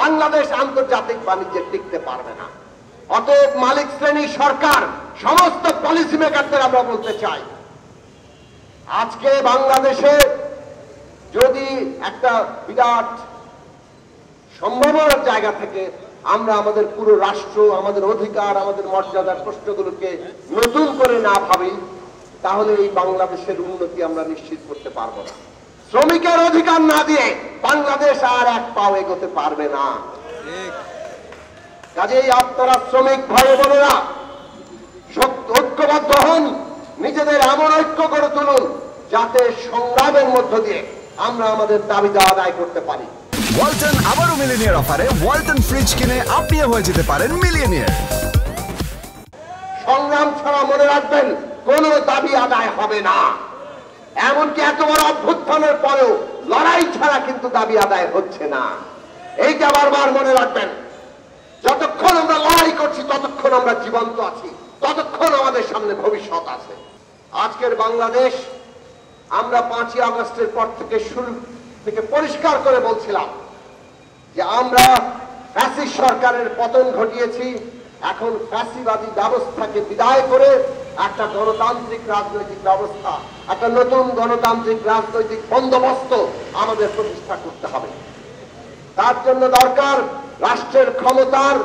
বাংলাদেশ আন্তর্জাতিক বাণিজ্যে টিকতে পারবে না। অতএব মালিক শ্রেণী সরকার, সমস্ত পলিসি মেকারদের আমরা বলতে চাই, আজকে বাংলাদেশে যদি একটা বিরাট সম্ভাবনার জায়গা থেকে আমরা আমাদের পুরো রাষ্ট্র, আমাদের অধিকার, আমাদের মর্যাদার প্রশ্নগুলোকে নতুন করে না ভাবি, তাহলে এই বাংলাদেশের উন্নতি আমরা নিশ্চিত করতে পারবো না। শ্রমিকের অধিকার না দিয়ে বাংলাদেশ আর এক পাও এগোতে পারবে না। কাজেই আপনারা শ্রমিক ভাই বোনেরা ঐক্যবদ্ধ হন, নিজেদের এমন ঐক্য করে তুলুন যাতে সংগ্রামের মধ্য দিয়ে আমরা আমাদের দাবিটা আদায় করতে পারি। ওয়ালটন আবারও মিলিয়নিয়ার অফারে ওয়ালটন ফ্রিজ কিনে আপনিও হয়ে যেতে পারেন মিলিয়নিয়ার। সংগ্রাম ছাড়া মনে রাখবেন কোনো দাবি আদায় হবে না। এমনকি এত বড় অভ্যুত্থানের পরেও লড়াই ছাড়া কিন্তু দাবি আদায় হচ্ছে না। এইটা বারবার মনে রাখবেন। যতক্ষণ আমরা লড়াই করছি ততক্ষণ আমরা জীবন্ত আছি, ততক্ষণ আমাদের সামনে ভবিষ্যৎ আছে। আজকের বাংলাদেশ আমরা 5ই আগস্টের পর থেকে শুরু থেকে পরিষ্কার করে বলছিলাম যে আমরা ফ্যাসিস্ট সরকারের পতন ঘটিয়েছি। এখন ফ্যাসিবাদী ব্যবস্থাকে বিদায় করে একটা গণতান্ত্রিক রাজনৈতিক ব্যবস্থা, একটা নতুন গণতান্ত্রিক রাজনৈতিক বন্দোবস্ত আমাদের প্রতিষ্ঠা করতে হবে। তার জন্য দরকার রাষ্ট্রের ক্ষমতার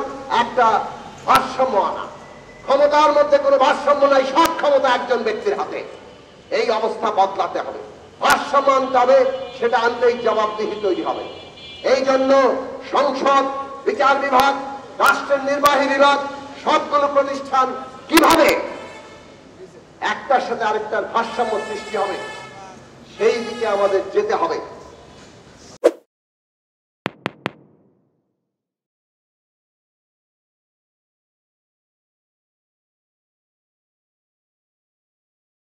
একটা ভারসাম্য আনা। ক্ষমতার মধ্যে কোনো ভারসাম্য নাই, সব ক্ষমতা একজন ব্যক্তির হাতে। এই অবস্থা বদলাতে হবে, ভারসাম্য আনতে হবে। সেটা আনলেই জবাবদিহি তৈরি হবে। এই জন্য সংসদ, বিচার বিভাগ, রাষ্ট্রের নির্বাহী বিভাগ, সবগুলো প্রতিষ্ঠান কিভাবে একটার সাথে আরেকটার ভারসাম্য সৃষ্টি হবে সেই দিকে আমাদের যেতে হবে।